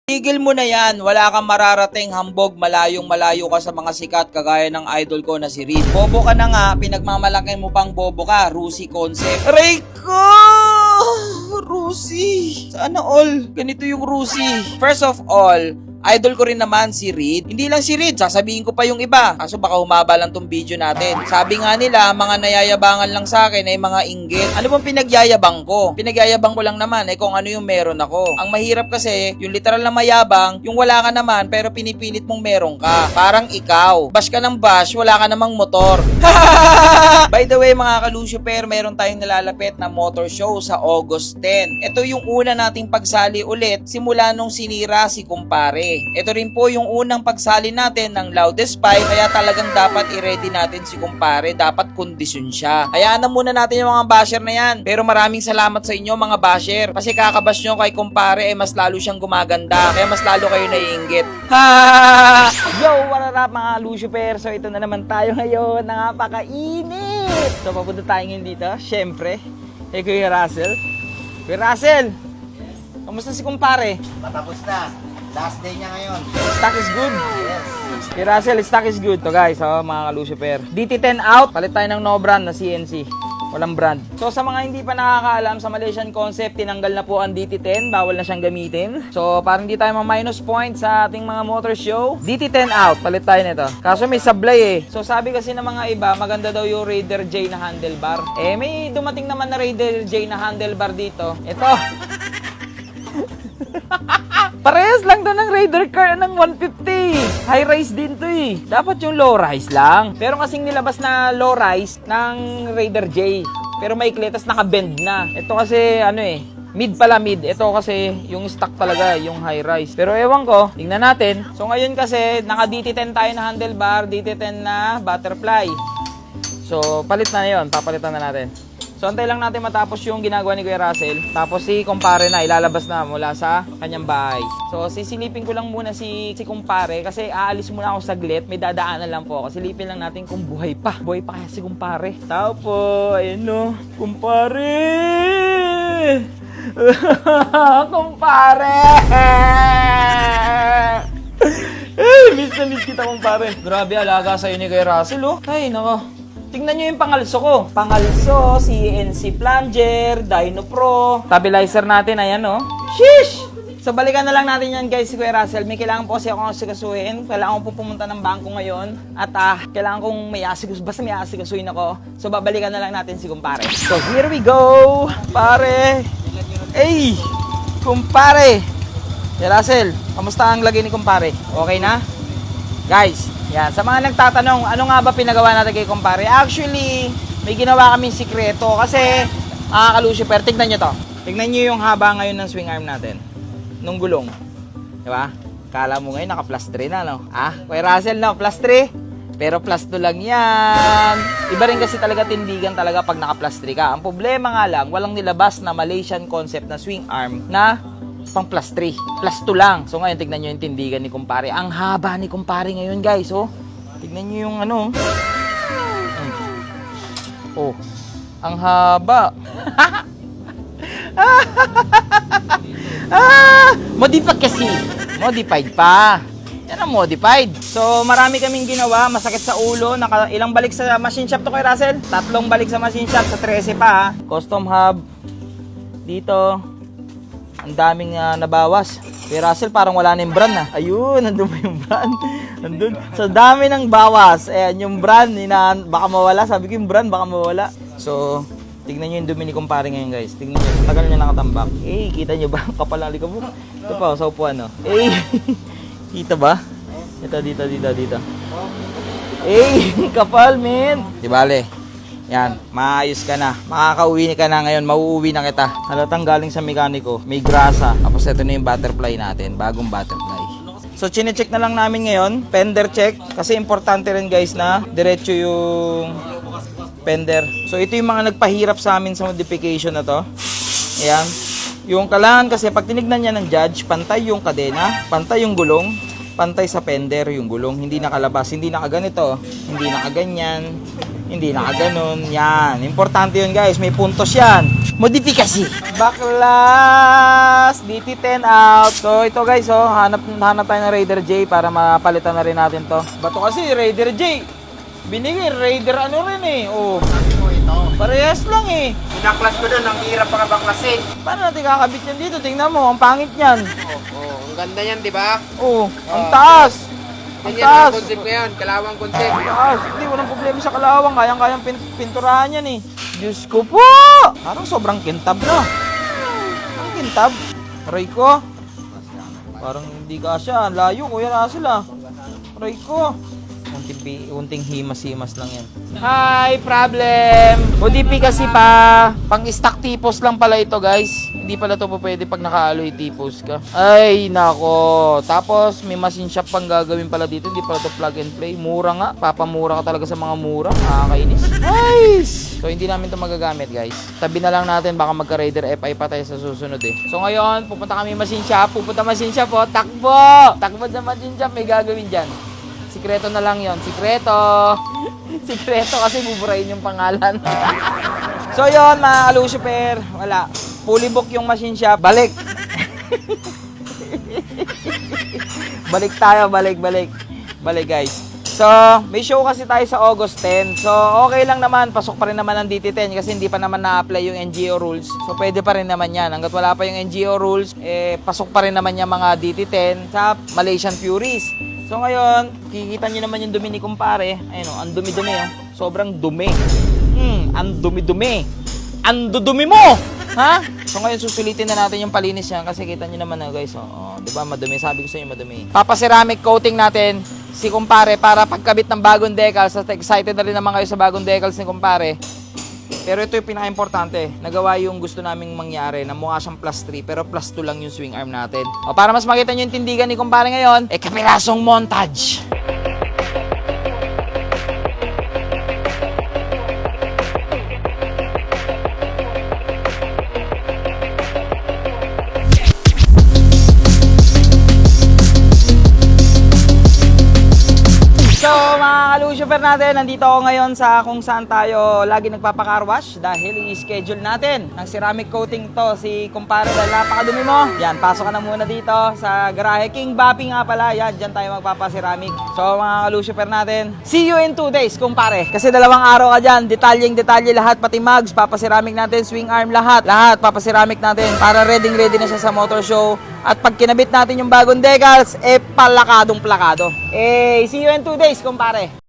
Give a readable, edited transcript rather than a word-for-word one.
Tigil mo na yan, wala kang mararating hambog, malayong-malayo ka sa mga sikat kagaya ng idol ko na si Reed. Bobo ka na nga, pinagmamalaki mo pang bobo ka, Rusi concept. Aray ko! Rusi! Sana all, ganito yung Rusi. First of all, idol ko rin naman si Reed. Hindi lang si Reed, sasabihin ko pa yung iba. Kaso baka humaba lang tong video natin. Sabi nga nila, mga nayayabangan lang sa akin ay mga inggit. Ano bang pinagyayabang ko? Pinagyayabang ko lang naman kung ano yung meron ako. Ang mahirap kasi, yung literal na mayabang, yung wala ka naman pero pinipilit mong meron ka. Parang ikaw. Bash ka ng bash, wala ka namang motor. By the way mga ka-Lucifer, meron tayong nalalapit na motor show sa August 10. Ito yung una nating pagsali ulit simula nung sinira si kumpare. Ito rin po yung unang pagsali natin ng Loudest Spy, kaya talagang dapat i-ready natin si kumpare, dapat kondisyon siya. Hayaan na muna natin yung mga basher na yan. Pero maraming salamat sa inyo mga basher, kasi kakabash nyo kay kumpare mas lalo siyang gumaganda, kaya mas lalo kayo naiinggit. Ha! Yo, what up mga Lucifer? So ito na naman tayo ngayon, na napakainit. So papunta tayo ngayon dito, syempre, kay Kuya Russell. Kuya Russell, kamusta si kumpare? Matapos na. Last day niya ngayon. Stock is good. Yes. Kay Russell, stock is good. So guys, mga ka-Lucifer, DT10 out. Palit tayo ng no brand na CNC. Walang brand. So sa mga hindi pa nakakaalam, sa Malaysian Concept, tinanggal na po ang DT10. Bawal na siyang gamitin. So parang hindi tayo ma-minus points sa ating mga motor show. DT10 out. Palit tayo nito. Kaso may sablay So sabi kasi ng mga iba, maganda daw yung Raider J na handlebar. May dumating naman na Raider J na handlebar dito. Ito. Parehas lang to ng Raider car ng 150. High rise din to Dapat yung low rise lang. Pero kasing nilabas na low rise ng Raider J. Pero maikli, tas naka-bend na. Ito kasi mid pala mid. Ito kasi yung stock talaga, yung high rise. Pero ewan ko, tingnan natin. So ngayon kasi, naka DT10 tayo na handlebar, DT10 na butterfly. So palit na yun, papalitan na natin. So antay lang natin matapos yung ginagawa ni Kuya Russell. Tapos si kumpare na ilalabas na mula sa kanyang bahay. So sisilipin ko lang muna si kumpare kasi aalis muna ako saglit. May dadaanan lang po ako. Silipin lang natin kung buhay pa. Buhay pa kaya si kumpare. Tao po. Ayun kumpare. Kumpare. Miss na miss kita kumpare. Grabe alaga sa'yo ni Kuya Russell Ay nako. Tingnan nyo yung pangalso ko. Pangalso, CNC plunger, Dyno Pro, stabilizer natin, ayan Sheesh! So balikan na lang natin yan guys si Kuya Russell. May kailangan po kasi akong asikasuhin. Kailangan ko po pumunta ng bangko ngayon. At kailangan kong may asikus. Basta may asikasuhin ako. So babalikan na lang natin si kumpare. So here we go! Pare! Hey! Kumpare! Kuya Russell, kamusta ang lagay ni kumpare? Okay na? Guys, yan. Sa mga nagtatanong, ano nga ba pinagawa natin kay kumpare? Actually, may ginawa kaming sikreto kasi, ka-Lucifer, tignan nyo to. Tignan nyo yung haba ngayon ng swing arm natin. Nung gulong. Diba? Kala mo ngayon, naka plus 3 na, Kuya Russell, plus 3. Pero plus 2 lang yan. Iba rin kasi talaga tindigan talaga pag naka plus 3 ka. Ang problema nga lang, walang nilabas na Malaysian Concept na swing arm na pang plus 3. Plus 2 lang. So ngayon, tignan nyo yung tindigan ni kumpare. Ang haba ni kumpare ngayon, guys. Tignan nyo yung ang haba. Modified kasi. Modified pa. Yan ang modified. So, marami kaming ginawa. Masakit sa ulo. Ilang balik sa machine shop to kay Russell? 3 balik sa machine shop. Sa 13 pa, Custom hub. Dito. Ang daming nabawas. Kay Russell parang wala na yung brand Ayun, nandun pa yung brand. Nandun. So dami ng bawas. Ayan, yung brand, baka mawala. Sabi ko yung brand, baka mawala. So, tignan nyo yung dumi ni kumpare ngayon guys. Tignan nyo, tagal niya nakatambak. Kita nyo ba? Kapal ang likab mo. Ito pa, sa upuan kita ba? Ito, dito. Kapal men. Di bale. Yan, maayos ka na. Makakauwi ka na ngayon. Mauuwi na kita. Halatang galing sa mekaniko. May grasa. Tapos ito na yung butterfly natin. Bagong butterfly. So, chinecheck na lang namin ngayon. Fender check. Kasi importante rin guys na diretso yung fender. So, ito yung mga nagpahirap sa amin sa modification na to. Ayan. Yung kailangan kasi pag tinignan niya ng judge, pantay yung kadena, pantay yung gulong, pantay sa fender yung gulong. Hindi nakalabas. Hindi nakaganito. Hindi nakaganyan. Hindi nakaganon. Yan. Importante yun guys. May puntos yan. Modifikasi. Baklas. DT10 out. So ito guys, oh, hanap tayo ng Raider J para mapalitan na rin natin to. Bato kasi Raider J. Binigay Raider ano rin eh. Oh. Sabi ko ito. Parehas lang eh. Pinaklas ko doon, ang hirap pa baklasin. Paano natin kakabit yan dito? Tingnan mo, ang pangit niyan. Ang ganda yan, di ba? Oh, ang taas. Ang Yan taas. ang concept ko yan, kalawang concept. Taas. Hindi, walang problema sa kalawang. Kayang-kayang pinturahan yan eh. Diyos ko po! Parang sobrang kintab na. Ang kintab. Aray ko. Parang hindi kasya. Ang layo, Kuya Russell ah. Aray ko. Unting himas-himas lang yan. Hi, problem! ODP kasi pa. Pang-stock tipos lang pala ito guys. Hindi pala ito pwede pag naka-alloy tipos ka. Ay, nako. Tapos may machine shop pang gagawin pala dito. Hindi pala ito plug and play. Mura nga. Papamura ka talaga sa mga mura. Nakakainis. Nice! So hindi namin ito magagamit guys. Tabi na lang natin. Baka magka-Raider FI pa tayo sa susunod eh. So ngayon, pupunta kami machine shop. Pupunta machine shop po. Takbo! Takbo sa machine shop. May gagawin dyan. Sikreto na lang yon. Sikreto. Sikreto kasi buburahin yung pangalan. So yon mga ka-Lucifer. Wala. Fully book yung machine shop. Balik. Balik tayo. Balik guys. So, may show kasi tayo sa August 10. So, okay lang naman. Pasok pa rin naman ang DT10 kasi hindi pa naman na-apply yung NGO rules. So, pwede pa rin naman yan. Hanggat wala pa yung NGO rules, pasok pa rin naman yung mga DT10 sa Malaysian Furies. So, ngayon, kikita nyo naman yung dumi ni kumpare. Ayun o, ang dumi-dumi o. Sobrang dumi. Ang dumi-dumi. Ang dudumi mo! Ha? So, ngayon, susulitin na natin yung palinis niya kasi kita nyo naman na guys. Oh, di ba madumi? Sabi ko sa inyo madumi. Papa-ceramic coating natin si kumpare para pagkabit ng bagong decals. At excited na rin naman kayo sa bagong decals ni kumpare. Pero ito yung pinaka-importante. Nagawa yung gusto naming mangyari na mukha siyang plus 3 pero plus 2 lang yung swing arm natin. O para mas makita nyo yung tindigan ni kumpare ngayon, kapirasong montage. So mga ka-Lucifer natin, nandito ako ngayon sa kung saan tayo lagi nagpapa-car wash dahil i-schedule natin ng ceramic coating to si kumpare dahil napakadumi mo. Yan, pasok ka na muna dito sa garahe. King Bappy nga pala, yan, dyan tayo magpapa-ceramic. So mga ka-Lucifer natin, see you in 2 days kumpare. Kasi 2 araw ka dyan, detalye lahat, pati mugs, papa-ceramic natin, swing arm lahat papa-ceramic natin para ready na siya sa motor show. At pag kinabit natin yung bagong decals, palakadong plakado. See you in 2 days, kumpare.